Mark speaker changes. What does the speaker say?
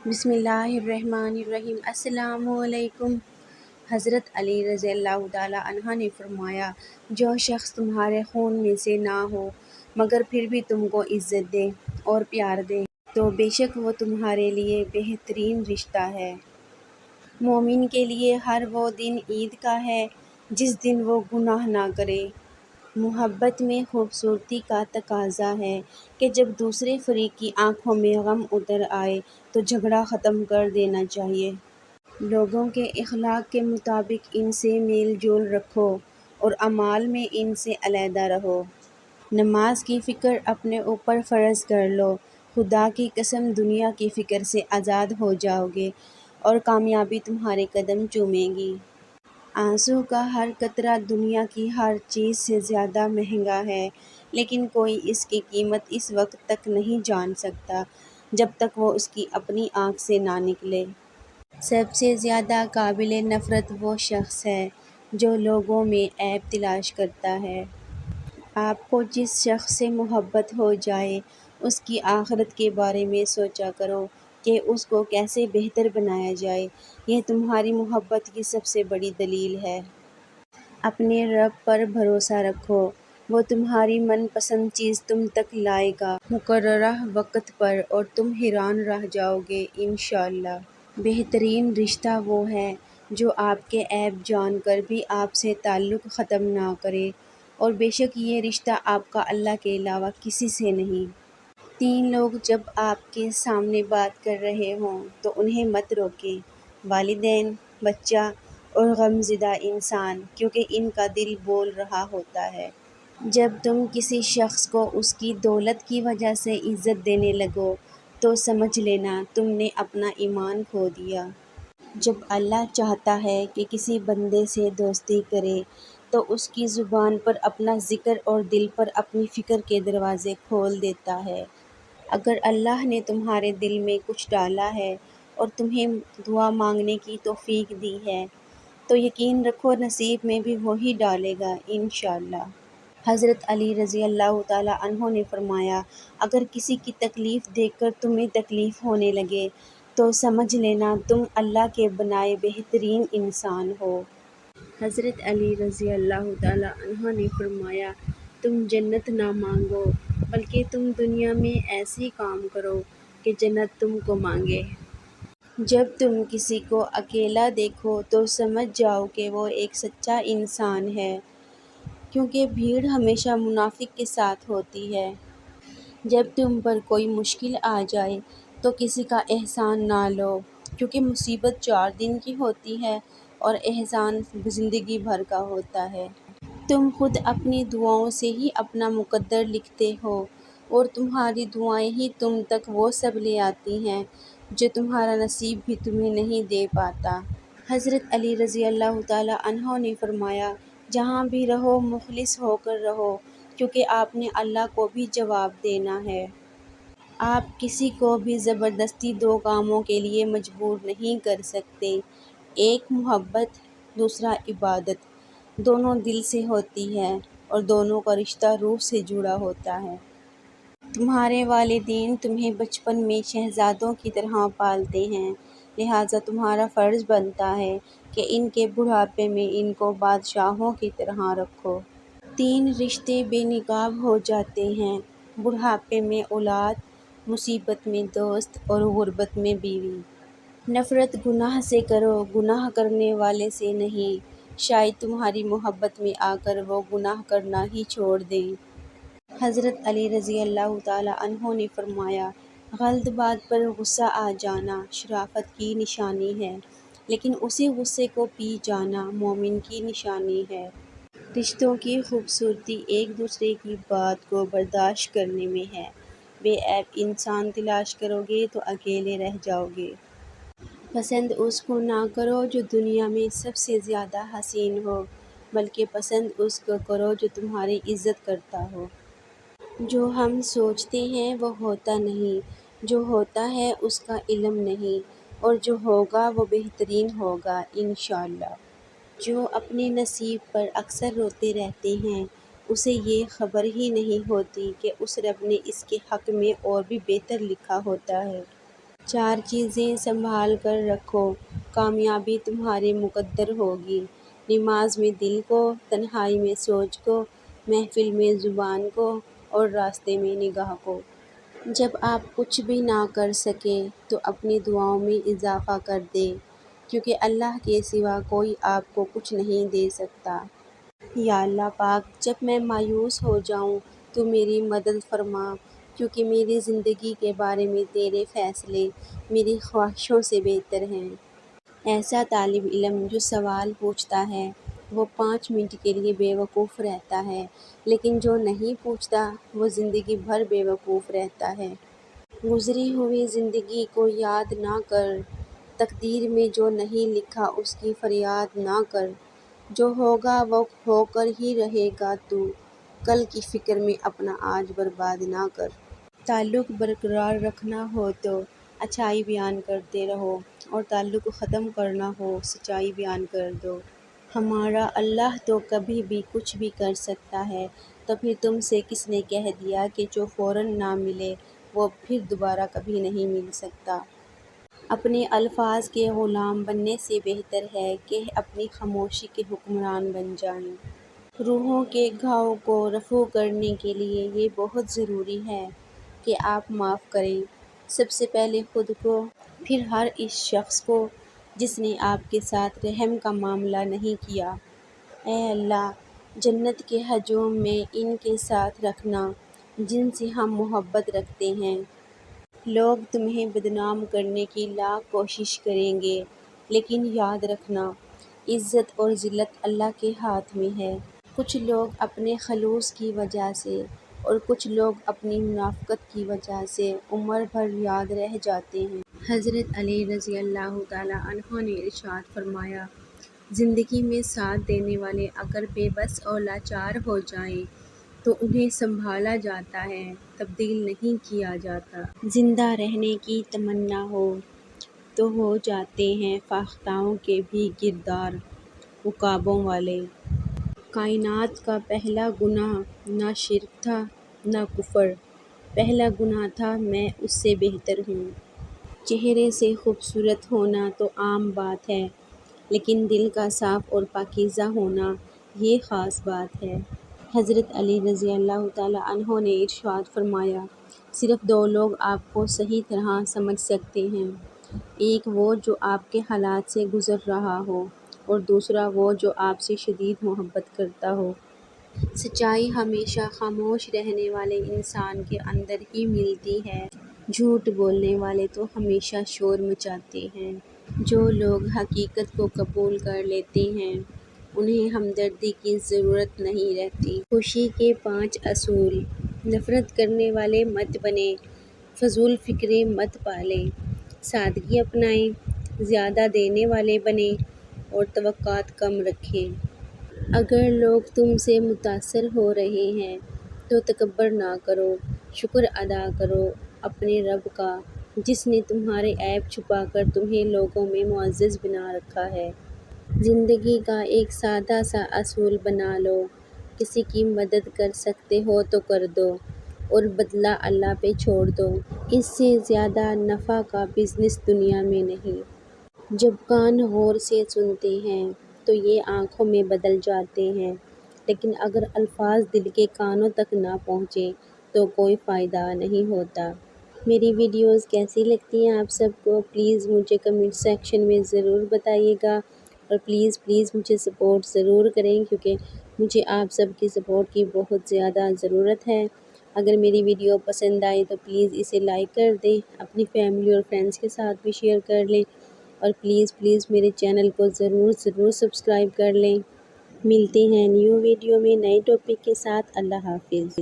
Speaker 1: بسم اللہ الرحمن الرحیم۔ السلام علیکم۔ حضرت علی رضی اللہ تعالیٰ عنہ نے فرمایا، جو شخص تمہارے خون میں سے نہ ہو مگر پھر بھی تم کو عزت دے اور پیار دے تو بے شک وہ تمہارے لیے بہترین رشتہ ہے۔ مومن کے لیے ہر وہ دن عید کا ہے جس دن وہ گناہ نہ کرے۔ محبت میں خوبصورتی کا تقاضا ہے کہ جب دوسرے فریق کی آنکھوں میں غم اتر آئے تو جھگڑا ختم کر دینا چاہیے۔ لوگوں کے اخلاق کے مطابق ان سے میل جول رکھو اور اعمال میں ان سے علیحدہ رہو۔ نماز کی فکر اپنے اوپر فرض کر لو، خدا کی قسم دنیا کی فکر سے آزاد ہو جاؤ گے اور کامیابی تمہارے قدم چومے گی۔ آنسو کا ہر قطرہ دنیا کی ہر چیز سے زیادہ مہنگا ہے، لیکن کوئی اس کی قیمت اس وقت تک نہیں جان سکتا جب تک وہ اس کی اپنی آنکھ سے نہ نکلے۔ سب سے زیادہ قابل نفرت وہ شخص ہے جو لوگوں میں عیب تلاش کرتا ہے۔ آپ کو جس شخص سے محبت ہو جائے اس کی آخرت کے بارے میں سوچا کرو کہ اس کو کیسے بہتر بنایا جائے، یہ تمہاری محبت کی سب سے بڑی دلیل ہے۔ اپنے رب پر بھروسہ رکھو، وہ تمہاری من پسند چیز تم تک لائے گا مقررہ وقت پر اور تم حیران رہ جاؤ گے انشاءاللہ۔ بہترین رشتہ وہ ہے جو آپ کے عیب جان کر بھی آپ سے تعلق ختم نہ کرے، اور بے شک یہ رشتہ آپ کا اللہ کے علاوہ کسی سے نہیں۔ 3 لوگ جب آپ کے سامنے بات کر رہے ہوں تو انہیں مت روکیں، والدین، بچہ اور غمزدہ انسان، کیونکہ ان کا دل بول رہا ہوتا ہے۔ جب تم کسی شخص کو اس کی دولت کی وجہ سے عزت دینے لگو تو سمجھ لینا تم نے اپنا ایمان کھو دیا۔ جب اللہ چاہتا ہے کہ کسی بندے سے دوستی کرے تو اس کی زبان پر اپنا ذکر اور دل پر اپنی فکر کے دروازے کھول دیتا ہے۔ اگر اللہ نے تمہارے دل میں کچھ ڈالا ہے اور تمہیں دعا مانگنے کی توفیق دی ہے تو یقین رکھو نصیب میں بھی وہی ڈالے گا انشاءاللہ۔ حضرت علی رضی اللہ تعالیٰ عنہ نے فرمایا، اگر کسی کی تکلیف دیکھ کر تمہیں تکلیف ہونے لگے تو سمجھ لینا تم اللہ کے بنائے بہترین انسان ہو۔ حضرت علی رضی اللہ تعالیٰ عنہ نے فرمایا، تم جنت نہ مانگو بلکہ تم دنیا میں ایسے کام کرو کہ جنت تم کو مانگے۔ جب تم کسی کو اکیلا دیکھو تو سمجھ جاؤ کہ وہ ایک سچا انسان ہے، کیونکہ بھیڑ ہمیشہ منافق کے ساتھ ہوتی ہے۔ جب تم پر کوئی مشکل آ جائے تو کسی کا احسان نہ لو، کیونکہ مصیبت 4 دن کی ہوتی ہے اور احسان زندگی بھر کا ہوتا ہے۔ تم خود اپنی دعاؤں سے ہی اپنا مقدر لکھتے ہو اور تمہاری دعائیں ہی تم تک وہ سب لے آتی ہیں جو تمہارا نصیب بھی تمہیں نہیں دے پاتا۔ حضرت علی رضی اللہ تعالیٰ عنہ نے فرمایا، جہاں بھی رہو مخلص ہو کر رہو، کیونکہ آپ نے اللہ کو بھی جواب دینا ہے۔ آپ کسی کو بھی زبردستی 2 کاموں کے لیے مجبور نہیں کر سکتے، ایک محبت، دوسرا عبادت۔ دونوں دل سے ہوتی ہے اور دونوں کا رشتہ روح سے جڑا ہوتا ہے۔ تمہارے والدین تمہیں بچپن میں شہزادوں کی طرح پالتے ہیں، لہٰذا تمہارا فرض بنتا ہے کہ ان کے بڑھاپے میں ان کو بادشاہوں کی طرح رکھو۔ 3 رشتے بے نقاب ہو جاتے ہیں، بڑھاپے میں اولاد، مصیبت میں دوست اور غربت میں بیوی۔ نفرت گناہ سے کرو، گناہ کرنے والے سے نہیں، شاید تمہاری محبت میں آ کر وہ گناہ کرنا ہی چھوڑ دیں۔ حضرت علی رضی اللہ تعالیٰ عنہ نے فرمایا، غلط بات پر غصہ آ جانا شرافت کی نشانی ہے، لیکن اسی غصے کو پی جانا مومن کی نشانی ہے۔ رشتوں کی خوبصورتی ایک دوسرے کی بات کو برداشت کرنے میں ہے۔ بے عیب انسان تلاش کرو گے تو اکیلے رہ جاؤ گے۔ پسند اس کو نہ کرو جو دنیا میں سب سے زیادہ حسین ہو، بلکہ پسند اس کو کرو جو تمہاری عزت کرتا ہو۔ جو ہم سوچتے ہیں وہ ہوتا نہیں، جو ہوتا ہے اس کا علم نہیں، اور جو ہوگا وہ بہترین ہوگا انشاءاللہ۔ جو اپنے نصیب پر اکثر روتے رہتے ہیں اسے یہ خبر ہی نہیں ہوتی کہ اس رب نے اس کے حق میں اور بھی بہتر لکھا ہوتا ہے۔ 4 چیزیں سنبھال کر رکھو، کامیابی تمہاری مقدر ہوگی۔ نماز میں دل کو، تنہائی میں سوچ کو، محفل میں زبان کو اور راستے میں نگاہ کو۔ جب آپ کچھ بھی نہ کر سکیں تو اپنی دعاؤں میں اضافہ کر دیں، کیونکہ اللہ کے سوا کوئی آپ کو کچھ نہیں دے سکتا۔ یا اللہ پاک، جب میں مایوس ہو جاؤں تو میری مدد فرما، کیونکہ میری زندگی کے بارے میں تیرے فیصلے میری خواہشوں سے بہتر ہیں۔ ایسا طالب علم جو سوال پوچھتا ہے وہ 5 منٹ کے لیے بے وقوف رہتا ہے، لیکن جو نہیں پوچھتا وہ زندگی بھر بے وقوف رہتا ہے۔ گزری ہوئی زندگی کو یاد نہ کر، تقدیر میں جو نہیں لکھا اس کی فریاد نہ کر، جو ہوگا وہ ہو کر ہی رہے گا تو کل کی فکر میں اپنا آج برباد نہ کر۔ تعلق برقرار رکھنا ہو تو اچھائی بیان کرتے رہو، اور تعلق ختم کرنا ہو سچائی بیان کر دو۔ ہمارا اللہ تو کبھی بھی کچھ بھی کر سکتا ہے، تو پھر تم سے کس نے کہہ دیا کہ جو فوراً نہ ملے وہ پھر دوبارہ کبھی نہیں مل سکتا۔ اپنے الفاظ کے غلام بننے سے بہتر ہے کہ اپنی خاموشی کے حکمران بن جائیں۔ روحوں کے گھاؤ کو رفع کرنے کے لیے یہ بہت ضروری ہے کہ آپ معاف کریں، سب سے پہلے خود کو، پھر ہر اس شخص کو جس نے آپ کے ساتھ رحم کا معاملہ نہیں کیا۔ اے اللہ، جنت کے ہجوم میں ان کے ساتھ رکھنا جن سے ہم محبت رکھتے ہیں۔ لوگ تمہیں بدنام کرنے کی لاکھ کوشش کریں گے، لیکن یاد رکھنا عزت اور ذلت اللہ کے ہاتھ میں ہے۔ کچھ لوگ اپنے خلوص کی وجہ سے اور کچھ لوگ اپنی منافقت کی وجہ سے عمر بھر یاد رہ جاتے ہیں۔ حضرت علی رضی اللہ تعالیٰ عنہ نے ارشاد فرمایا، زندگی میں ساتھ دینے والے اگر بے بس اور لاچار ہو جائیں تو انہیں سنبھالا جاتا ہے، تبدیل نہیں کیا جاتا۔ زندہ رہنے کی تمنا ہو تو ہو جاتے ہیں فاختاؤں کے بھی گردار عقابوں والے۔ کائنات کا پہلا گناہ نہ شرک تھا نہ کفر، پہلا گناہ تھا میں اس سے بہتر ہوں۔ چہرے سے خوبصورت ہونا تو عام بات ہے، لیکن دل کا صاف اور پاکیزہ ہونا یہ خاص بات ہے۔ حضرت علی رضی اللہ تعالیٰ عنہ نے ارشاد فرمایا، صرف 2 لوگ آپ کو صحیح طرح سمجھ سکتے ہیں، ایک وہ جو آپ کے حالات سے گزر رہا ہو، اور دوسرا وہ جو آپ سے شدید محبت کرتا ہو۔ سچائی ہمیشہ خاموش رہنے والے انسان کے اندر ہی ملتی ہے، جھوٹ بولنے والے تو ہمیشہ شور مچاتے ہیں۔ جو لوگ حقیقت کو قبول کر لیتے ہیں انہیں ہمدردی کی ضرورت نہیں رہتی۔ خوشی کے 5 اصول۔ نفرت کرنے والے مت بنیں، فضول فکریں مت پالیں، سادگی اپنائیں، زیادہ دینے والے بنیں اور توقعات کم رکھیں۔ اگر لوگ تم سے متاثر ہو رہے ہیں تو تکبر نہ کرو، شکر ادا کرو اپنے رب کا جس نے تمہارے عیب چھپا کر تمہیں لوگوں میں معزز بنا رکھا ہے۔ زندگی کا ایک سادہ سا اصول بنا لو، کسی کی مدد کر سکتے ہو تو کر دو اور بدلہ اللہ پہ چھوڑ دو۔ اس سے زیادہ نفع کا بزنس دنیا میں نہیں۔ جب کان غور سے سنتے ہیں تو یہ آنکھوں میں بدل جاتے ہیں، لیکن اگر الفاظ دل کے کانوں تک نہ پہنچیں تو کوئی فائدہ نہیں ہوتا۔ میری ویڈیوز کیسی لگتی ہیں آپ سب کو؟ پلیز مجھے کمنٹ سیکشن میں ضرور بتائیے گا، اور پلیز مجھے سپورٹ ضرور کریں، کیونکہ مجھے آپ سب کی سپورٹ کی بہت زیادہ ضرورت ہے۔ اگر میری ویڈیو پسند آئے تو پلیز اسے لائک کر دیں، اپنی فیملی اور فرینڈس کے ساتھ بھی شیئر کر لیں، اور پلیز میرے چینل کو ضرور سبسکرائب کر لیں۔ ملتے ہیں نیو ویڈیو میں نئے ٹاپک کے ساتھ۔ اللہ حافظ۔